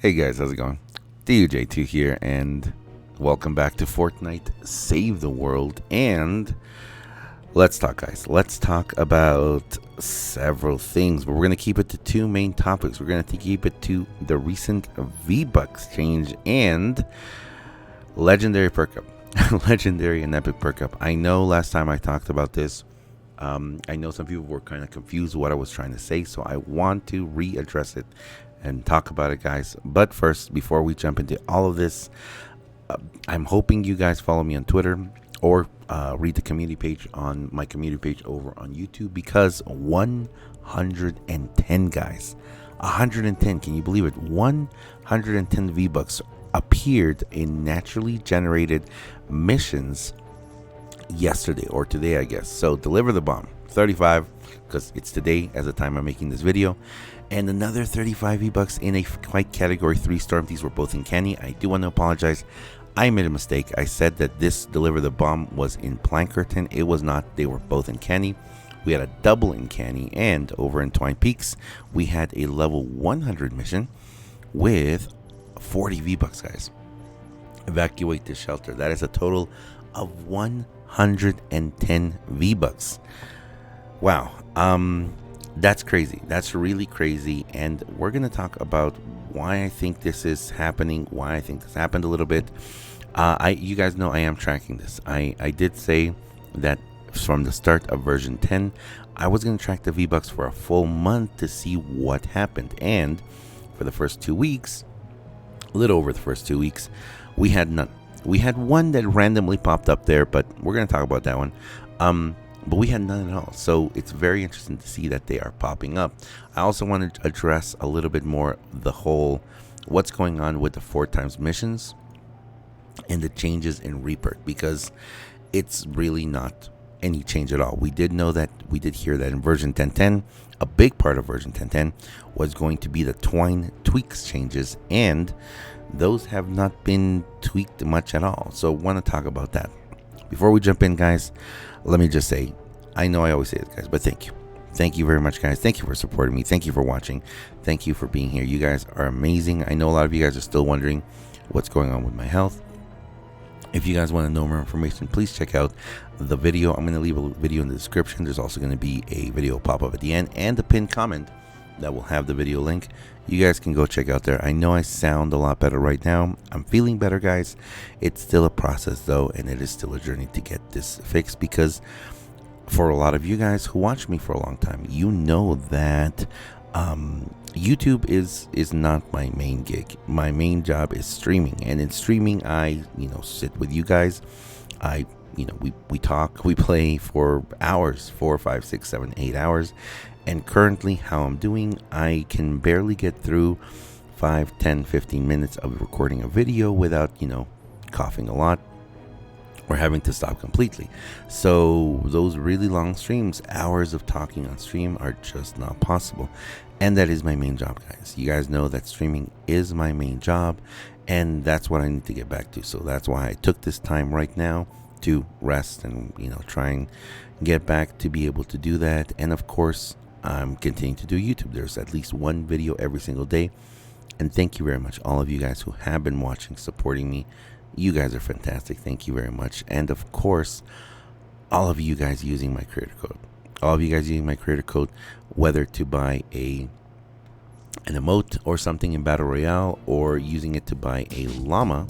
Hey guys, how's it going? DUJ2 here, and welcome back to Fortnite Save the World. And let's talk, guys. Let's talk about several things, but we're going to keep it to two main topics. We're going to keep it to the recent Vbucks change and Legendary Perk-Up. Legendary and Epic Perk-Up. I know last time I talked about this, I know some people were kind of confused what I was trying to say, so I want to readdress it and talk about it, guys. But first, before we jump into all of this, I'm hoping you guys follow me on Twitter or read the community page on my community page over on YouTube, because 110 guys, 110, can you believe it? 110 V-Bucks appeared in naturally generated missions yesterday or today, I guess. So deliver the bomb, 35, because it's today as the time I'm making this video, and another 35 V-Bucks in a fight category 3 storm. These were both in candy. I do want to apologize. I made a mistake. I said that this deliver the bomb was in Plankerton. It was not. They were both in candy. We had a double in candy, and over in Twine Peaks we had a level 100 mission with 40 V-Bucks, guys. Evacuate the shelter. That is a total of 110 V-Bucks. Wow. That's crazy. That's really crazy. And we're going to talk about why I think this is happening, why I think this happened a little bit. You guys know I am tracking this. I did say that from the start of version 10, I was going to track the V-Bucks for a full month to see what happened. And for the first 2 weeks, a little over the first 2 weeks, we had none. We had one that randomly popped up there, but we're going to talk about that one. But we had none at all. So it's very interesting to see that they are popping up. I also want to address a little bit more the whole what's going on with the 4x missions and the changes in Reaper, because it's really not any change at all. We did know that, we did hear that in version 10.10, a big part of version 10.10 was going to be the Twine tweaks changes, and those have not been tweaked much at all. So I want to talk about that. Before we jump in, guys, let me just say, I know I always say it, guys, but thank you. Thank you very much, guys. Thank you for supporting me. Thank you for watching. Thank you for being here. You guys are amazing. I know a lot of you guys are still wondering what's going on with my health. If you guys want to know more information, please check out the video. I'm going to leave a video in the description. There's also going to be a video pop-up at the end and a pinned comment that will have the video link. You guys can go check out there. I know I sound a lot better right now. I'm feeling better, guys. It's still a process, though, and it is still a journey to get this fixed, because for a lot of you guys who watch me for a long time, you know that YouTube is not my main gig. My main job is streaming, and in streaming, I sit with you guys. We talk, we play for hours, 4, 5, 6, 7, 8 hours. And currently, how I'm doing, I can barely get through 5, 10, 15 minutes of recording a video without, coughing a lot or having to stop completely. So those really long streams, hours of talking on stream, are just not possible. And that is my main job, guys. You guys know that streaming is my main job, and that's what I need to get back to. So that's why I took this time right now to rest and, try and get back to be able to do that. And of course, I'm continuing to do YouTube. There's at least one video every single day. And thank you very much, all of you guys who have been watching, supporting me. You guys are fantastic. Thank you very much. And of course, all of you guys using my creator code. All of you guys using my creator code, whether to buy an emote or something in Battle Royale, or using it to buy a llama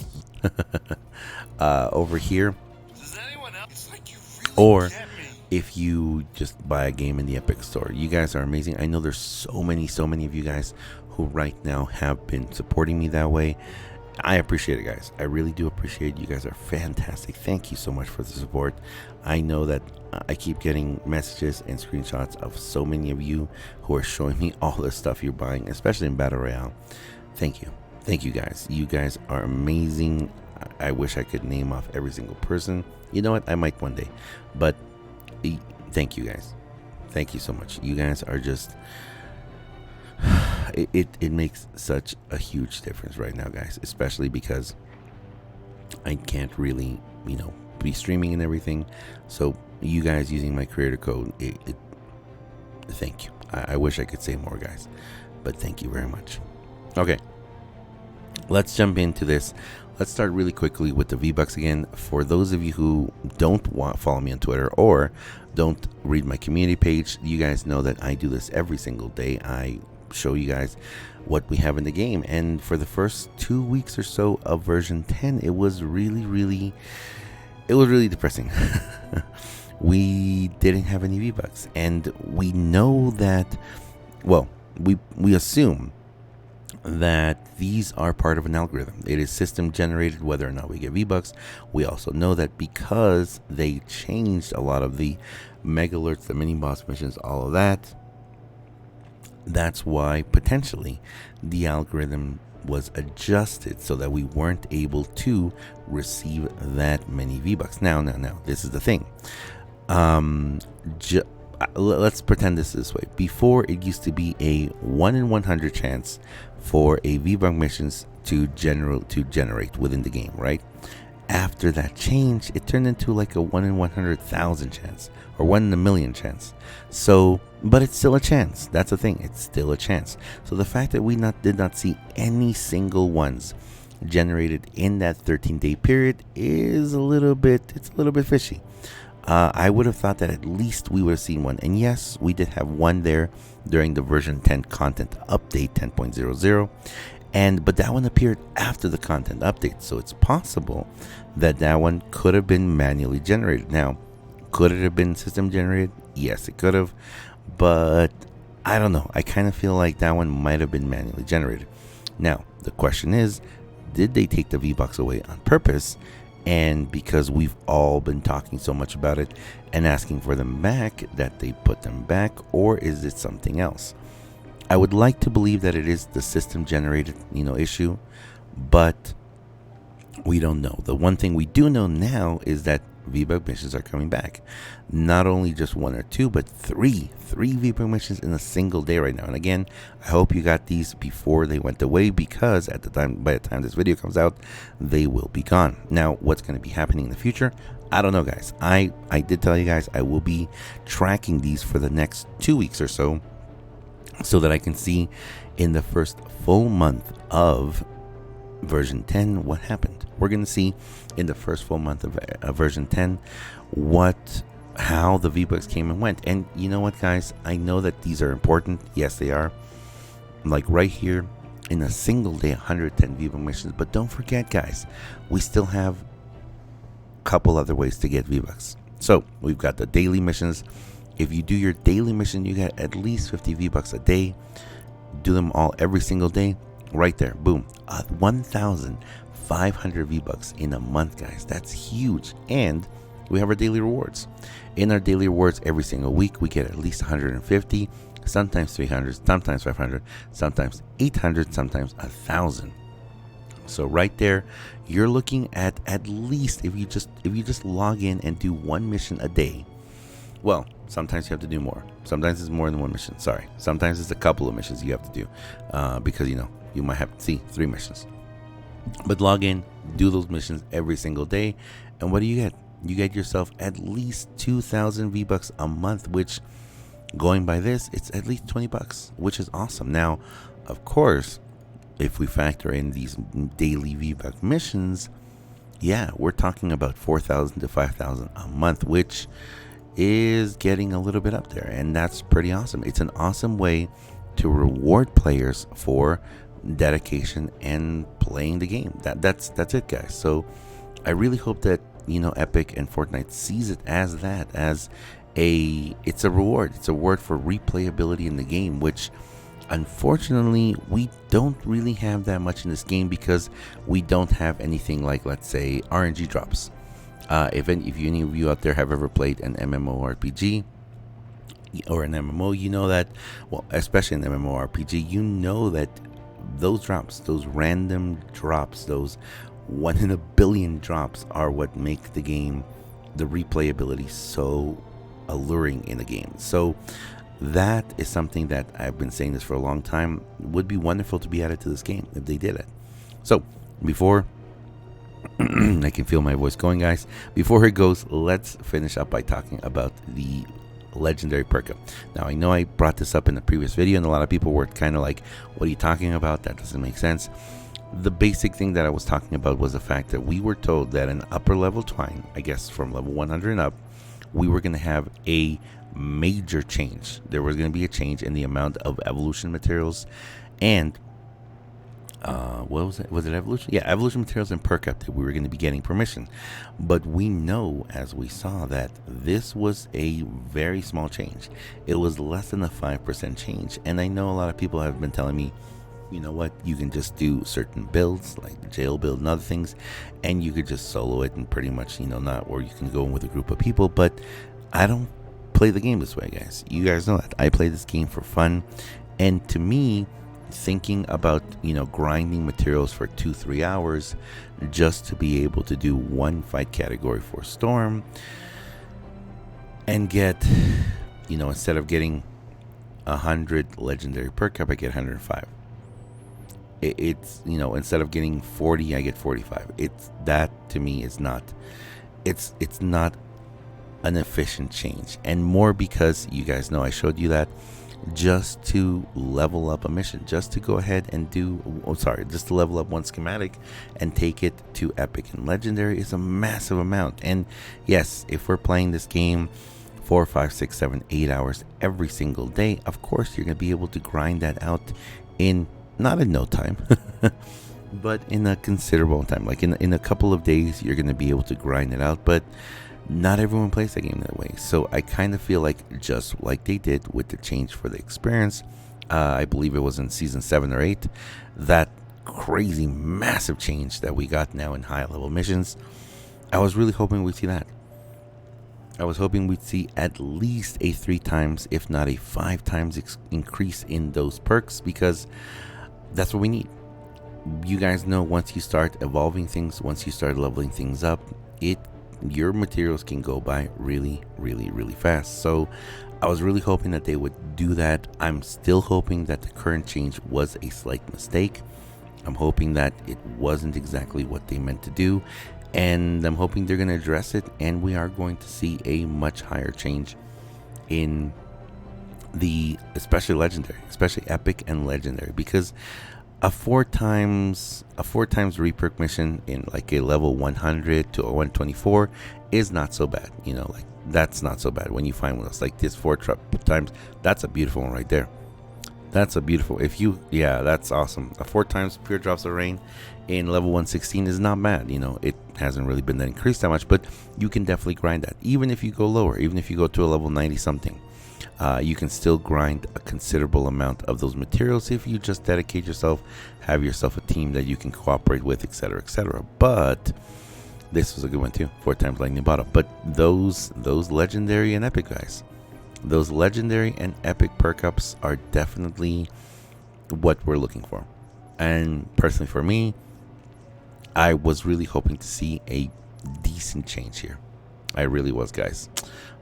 over here. Does anyone else? It's like you really Or get me. if you just buy a game in the Epic Store. You guys are amazing. I know there's so many of you guys who right now have been supporting me that way. I appreciate it, guys. I really do appreciate it. You guys are fantastic. Thank you so much for the support. I know that I keep getting messages and screenshots of so many of you who are showing me all the stuff you're buying, especially in Battle Royale. Thank you. Thank you, guys. You guys are amazing. I wish I could name off every single person. You know what? I might one day. But thank you, guys. Thank you so much. You guys are just it makes such a huge difference right now, guys, especially because I can't really be streaming and everything. So you guys using my creator code, thank you. I wish I could say more, guys, but thank you very much. Okay, let's jump into this. Let's start really quickly with the V-Bucks again. For those of you who don't follow me on Twitter or don't read my community page, you guys know that I do this every single day. I show you guys what we have in the game, and for the first 2 weeks or so of version 10, it was really depressing. We didn't have any V-Bucks, and we know that, well, we assume that these are part of an algorithm. It is system generated whether or not we get V-Bucks. We also know that because they changed a lot of the mega alerts, the mini boss missions, all of that, that's why potentially the algorithm was adjusted so that we weren't able to receive that many V-Bucks. Now, this is the thing. Let's pretend this way. Before, it used to be a 1 in 100 chance for a V-Buck missions to generate within the game, right? After that change, it turned into like a 1 in 100,000 chance, or 1 in a million chance. So, but it's still a chance. That's the thing. It's still a chance. So the fact that we did not see any single ones generated in that 13-day period is a little bit fishy. I would have thought that at least we would have seen one. And yes, we did have one there during the version 10 content update 10.00. But that one appeared after the content update. So it's possible that one could have been manually generated. Now, could it have been system generated? Yes, it could have. But I don't know. I kind of feel like that one might have been manually generated. Now, the question is, did they take the V-Bucks away on purpose? And because we've all been talking so much about it and asking for them back, that they put them back, or is it something else? I would like to believe that it is the system generated, issue, but we don't know. The one thing we do know now is that V-Buck missions are coming back. Not only just 1 or 2, but three V-Buck missions in a single day right now. And again, I hope you got these before they went away, because by the time this video comes out, they will be gone. Now, what's going to be happening in the future? I don't know, guys. I did tell you guys I will be tracking these for the next 2 weeks or so that I can see in the first full month of version 10 what happened. We're going to see in the first full month of version 10 how the V-Bucks came and went. And you know what, guys, I know that these are important. Yes, they are. Like right here in a single day, 110 V-Buck missions. But don't forget, guys, we still have a couple other ways to get V-Bucks. So we've got the daily missions. If you do your daily mission, you get at least 50 V-Bucks a day. Do them all every single day. Right there, boom, 1,500 V-Bucks in a month, guys. That's huge. And we have our daily rewards. In our daily rewards, every single week, we get at least 150, sometimes 300, sometimes 500, sometimes 800, sometimes 1,000. So right there, you're looking at least, if you just log in and do one mission a day. Well, sometimes you have to do more. Sometimes it's more than one mission. Sorry. Sometimes it's a couple of missions you have to do, because you might have to see 3 missions. But log in, do those missions every single day, and what do you get? You get yourself at least 2,000 V-Bucks a month, which, going by this, it's at least $20, which is awesome. Now, of course, if we factor in these daily V-Buck missions, yeah, we're talking about 4,000 to 5,000 a month, which is getting a little bit up there, and that's pretty awesome. It's an awesome way to reward players for dedication and playing the game. That's it, guys. So I really hope that Epic and Fortnite sees it as that, it's a reward. It's a word for replayability in the game, which unfortunately we don't really have that much in this game, because we don't have anything like, let's say, RNG drops. If any of you out there have ever played an MMORPG or an MMO, you know that, well, especially an MMORPG, you know that those drops, those random drops, those 1 in a billion drops are what make the game, the replayability, so alluring in the game. So that is something that I've been saying this for a long time. It would be wonderful to be added to this game if they did it. So before I can feel my voice going, guys. Before it goes, let's finish up by talking about the legendary Perk-Up. Now, I know I brought this up in the previous video, and a lot of people were kind of like, what are you talking about? That doesn't make sense. the basic thing that I was talking about was the fact that we were told that an upper level twine, I guess from level 100 and up, we were going to have a major change. There was going to be a change in the amount of evolution materials and what was it? Was it evolution? Yeah, evolution materials and perk up that we were going to be getting permission. But we know, as we saw, that this was a very small change. It was less than a 5% change. And I know a lot of people have been telling me, you know what, you can just do certain builds like the jail build and other things, and you could just solo it and pretty much, not, or you can go in with a group of people. But I don't play the game this way, guys. You guys know that. I play this game for fun. And to me, thinking about grinding materials for 2-3 hours just to be able to do one fight category for Storm and get instead of getting 100 legendary perk up, I get 105. It's instead of getting 40, I get 45. It's that, to me, is not it's not an efficient change, and more because you guys know I showed you that just to level up a mission, just to go ahead and just to level up one schematic and take it to epic and legendary is a massive amount. And yes, if we're playing this game 4, 5, 6, 7, 8 hours every single day, of course you're going to be able to grind that out in not in no time but in a considerable time. Like in a couple of days you're going to be able to grind it out, but not everyone plays the game that way. So I kind of feel like, just like they did with the change for the experience, I believe it was in season 7 or 8, that crazy massive change that we got now in high level missions, I was really hoping we'd see that. I was hoping we'd see at least a 3 times, if not a 5 times increase in those perks, because that's what we need. You guys know, once you start evolving things, once you start leveling things up, your materials can go by really, really, really fast. So I was really hoping that they would do that. I'm still hoping that the current change was a slight mistake. I'm hoping that it wasn't exactly what they meant to do, and I'm hoping they're going to address it, and we are going to see a much higher change in especially legendary, especially epic and legendary, because a 4 times reperk mission in like a level 100 to a 124 is not so bad. Like that's not so bad when you find one that's like this 4 times. That's a beautiful one right there. That's a beautiful. That's awesome. A 4 times pure drops of rain in level 116 is not bad. It hasn't really been that increased that much, but you can definitely grind that. Even if you go lower, even if you go to a level 90 something, you can still grind a considerable amount of those materials if you just dedicate yourself, have yourself a team that you can cooperate with, etc., etc. But this was a good one too, 4 times lightning bottom. But those legendary and epic guys, those legendary and epic perk ups are definitely what we're looking for. And personally for me, I was really hoping to see a decent change here. I really was, guys.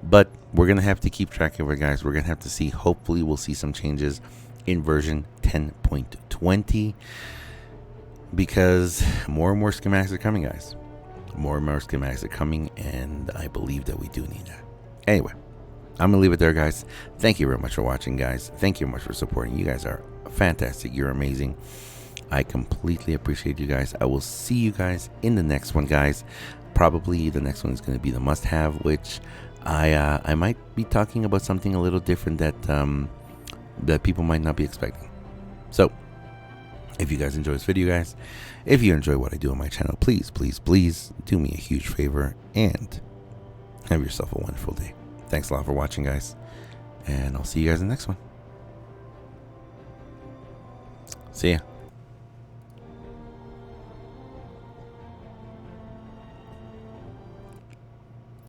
But we're going to have to keep track of it, guys. We're going to have to see. Hopefully, we'll see some changes in version 10.20. Because more and more schematics are coming, guys. More and more schematics are coming. And I believe that we do need that. Anyway, I'm going to leave it there, guys. Thank you very much for watching, guys. Thank you very much for supporting. You guys are fantastic. You're amazing. I completely appreciate you guys. I will see you guys in the next one, guys. Probably the next one is going to be the must-have, which I might be talking about something a little different that people might not be expecting. So, if you guys enjoy this video, guys, if you enjoy what I do on my channel, please, please, please do me a huge favor and have yourself a wonderful day. Thanks a lot for watching, guys, and I'll see you guys in the next one. See ya.